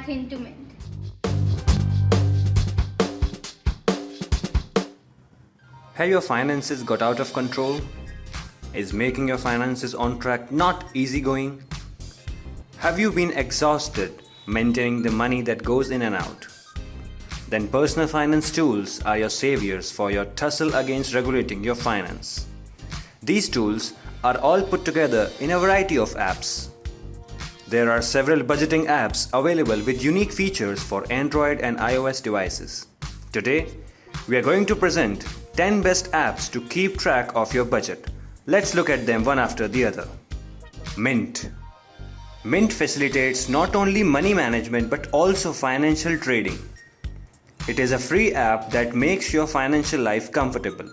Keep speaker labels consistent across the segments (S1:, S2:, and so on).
S1: back into Mint.
S2: Have your finances got out of control? Is making your finances on track not easygoing? Have you been exhausted maintaining the money that goes in and out? Then personal finance tools are your saviors for your tussle against regulating your finance. These tools are all put together in a variety of apps. There are several budgeting apps available with unique features for Android and iOS devices. Today, we are going to present 10 best apps to keep track of your budget. Let's look at them one after the other. Mint. Mint facilitates not only money management but also financial trading. It is a free app that makes your financial life comfortable.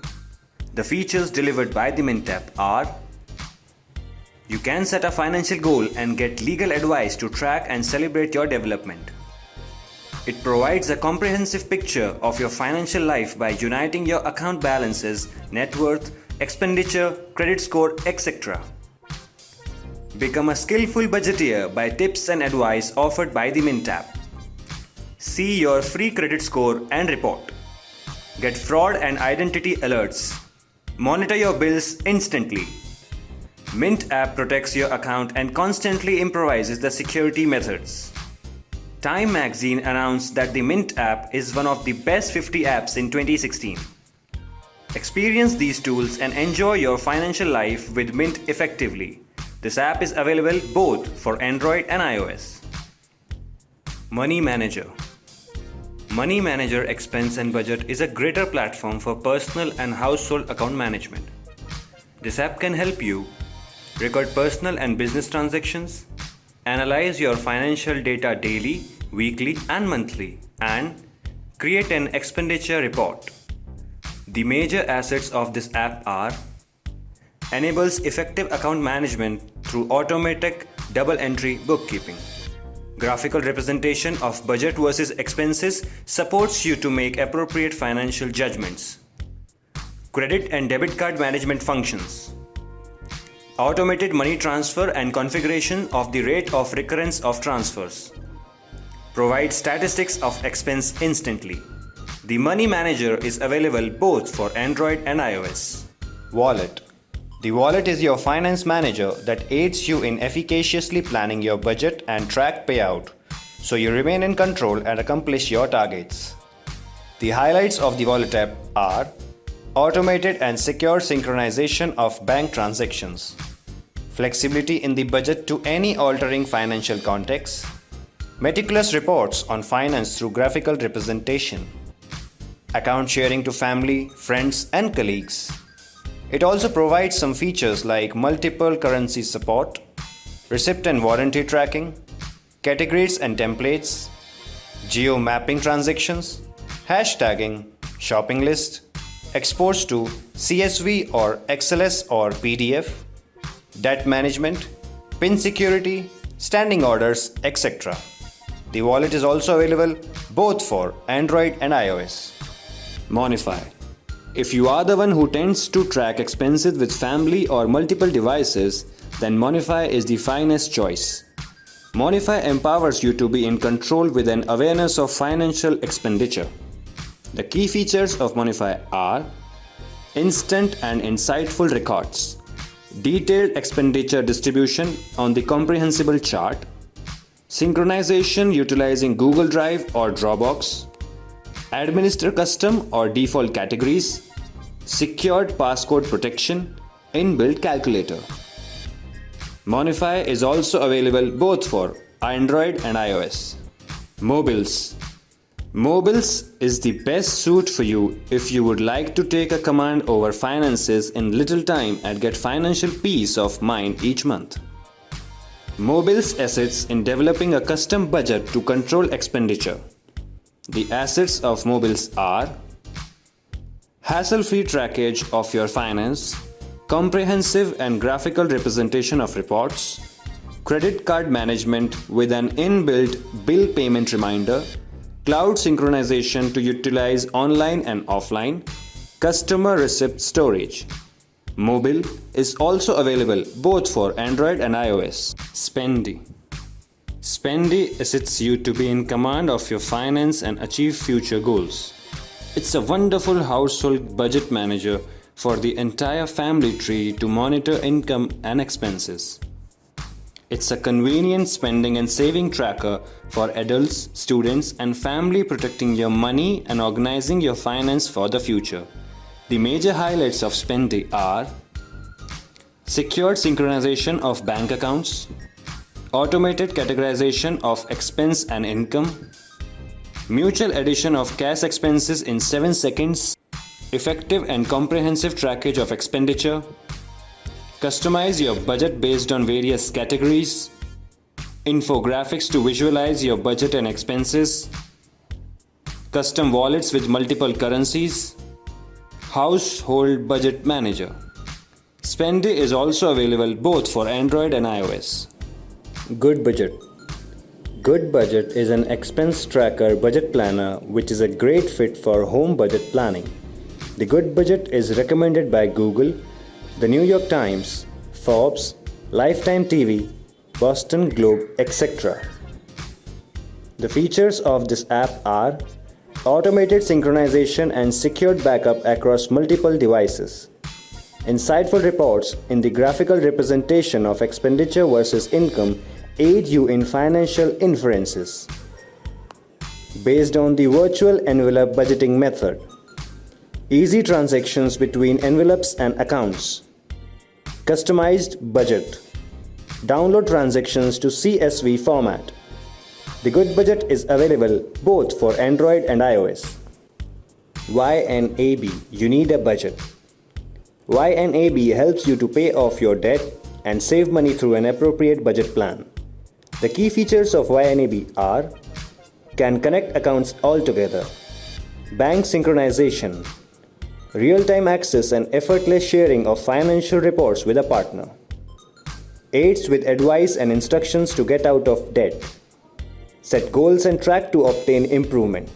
S2: The features delivered by the Mint app are: you can set a financial goal and get legal advice to track and celebrate your development. It provides a comprehensive picture of your financial life by uniting your account balances, net worth, expenditure, credit score, etc. Become a skillful budgeteer by tips and advice offered by the Mint app. See your free credit score and report. Get fraud and identity alerts. Monitor your bills instantly. Mint app protects your account and constantly improvises the security methods. Time magazine announced that the Mint app is one of the best 50 apps in 2016. Experience these tools and enjoy your financial life with Mint effectively. This app is available both for Android and iOS. Money Manager. Money Manager Expense and Budget is a greater platform for personal and household account management. This app can help you record personal and business transactions, analyze your financial data daily, weekly, and monthly, and create an expenditure report. The major assets of this app are: enables effective account management through automatic double entry bookkeeping. Graphical representation of budget versus expenses supports you to make appropriate financial judgments. Credit and debit card management functions. Automated money transfer and configuration of the rate of recurrence of transfers. Provide statistics of expense instantly. The Money Manager is available both for Android and iOS. Wallet. The wallet is your finance manager that aids you in efficaciously planning your budget and track payout, so you remain in control and accomplish your targets. The highlights of the wallet app are: automated and secure synchronization of bank transactions, flexibility in the budget to any altering financial context, meticulous reports on finance through graphical representation, account sharing to family, friends, and colleagues. It also provides some features like multiple currency support, receipt and warranty tracking, categories and templates, geo mapping transactions, hashtagging, shopping list, exports to CSV or XLS or PDF, debt management, PIN security, standing orders, etc. The wallet is also available both for Android and iOS. Monify. If you are the one who tends to track expenses with family or multiple devices, then Monify is the finest choice. Monify empowers you to be in control with an awareness of financial expenditure. The key features of Monify are: instant and insightful records, detailed expenditure distribution on the comprehensible chart, synchronization utilizing Google Drive or Dropbox, administer custom or default categories, secured passcode protection, inbuilt calculator. Monify is also available both for Android and iOS. Mobiles. Mobiles is the best suit for you if you would like to take a command over finances in little time and get financial peace of mind each month. Mobiles assets in developing a custom budget to control expenditure. The assets of Mobiles are: hassle-free trackage of your finance, comprehensive and graphical representation of reports, credit card management with an inbuilt bill payment reminder, cloud synchronization to utilize online and offline, customer receipt storage. Mobile is also available both for Android and iOS. Spendy. Spendy assists you to be in command of your finance and achieve future goals. It's a wonderful household budget manager for the entire family tree to monitor income and expenses. It's a convenient spending and saving tracker for adults, students, and family, protecting your money and organizing your finance for the future. The major highlights of Spendy are secured synchronization of bank accounts, automated categorization of expense and income, mutual addition of cash expenses in 7 seconds, effective and comprehensive trackage of expenditure, customize your budget based on various categories, infographics to visualize your budget and expenses, custom wallets with multiple currencies, household budget manager. Spendy is also available both for Android and iOS. Good Budget. Good Budget is an expense tracker budget planner which is a great fit for home budget planning. The Good Budget is recommended by Google, The New York Times, Forbes, Lifetime TV, Boston Globe, etc. The features of this app are automated synchronization and secured backup across multiple devices, insightful reports in the graphical representation of expenditure versus income aid you in financial inferences based on the virtual envelope budgeting method, easy transactions between envelopes and accounts, customized budget, download transactions to CSV format. The Good Budget is available both for Android and iOS. YNAB, you need a budget. YNAB helps you to pay off your debt and save money through an appropriate budget plan. The key features of YNAB are can connect accounts altogether, bank synchronization, real-time access and effortless sharing of financial reports with a partner, aids with advice and instructions to get out of debt, set goals and track to obtain improvement,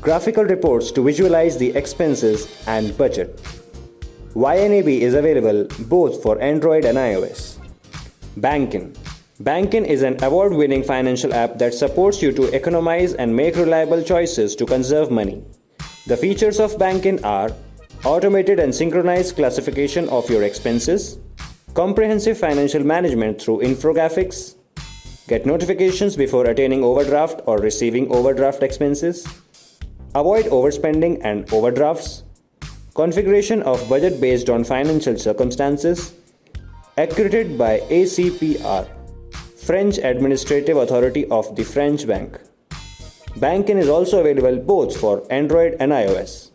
S2: graphical reports to visualize the expenses and budget. YNAB is available both for Android and iOS. Bankin. Bankin is an award-winning financial app that supports you to economize and make reliable choices to conserve money. The features of Bankin are automated and synchronized classification of your expenses, comprehensive financial management through infographics, get notifications before attaining overdraft or receiving overdraft expenses, avoid overspending and overdrafts, configuration of budget based on financial circumstances, accredited by ACPR, French Administrative Authority of the French Bank. Bankin is also available both for Android and iOS.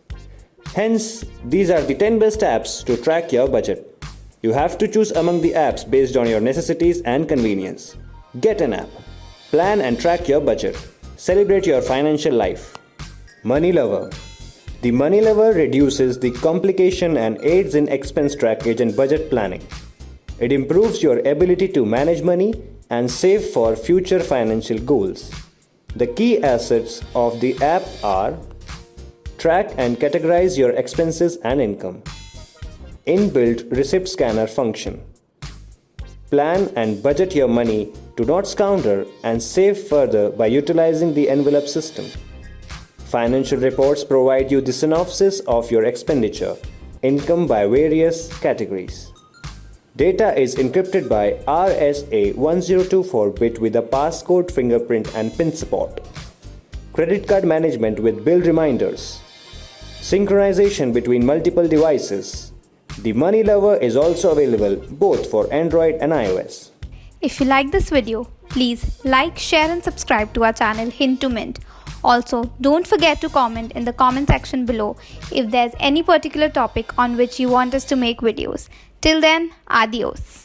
S2: Hence, these are the 10 best apps to track your budget. You have to choose among the apps based on your necessities and convenience. Get an app. Plan and track your budget. Celebrate your financial life. Money Lover. The Money Lover reduces the complication and aids in expense trackage and budget planning. It improves your ability to manage money and save for future financial goals. The key assets of the app are track and categorize your expenses and income, inbuilt receipt scanner function, plan and budget your money to not squander and save further by utilizing the envelope system. Financial reports provide you the synopsis of your expenditure, income by various categories. Data is encrypted by RSA-1024 bit with a passcode, fingerprint and pin support. Credit card management with bill reminders. Synchronization between multiple devices. The Money Lover is also available both for Android and iOS.
S1: If you like this video, please like, share and subscribe to our channel Hint to Mint. Also, don't forget to comment in the comment section below if there's any particular topic on which you want us to make videos. Till then, adios.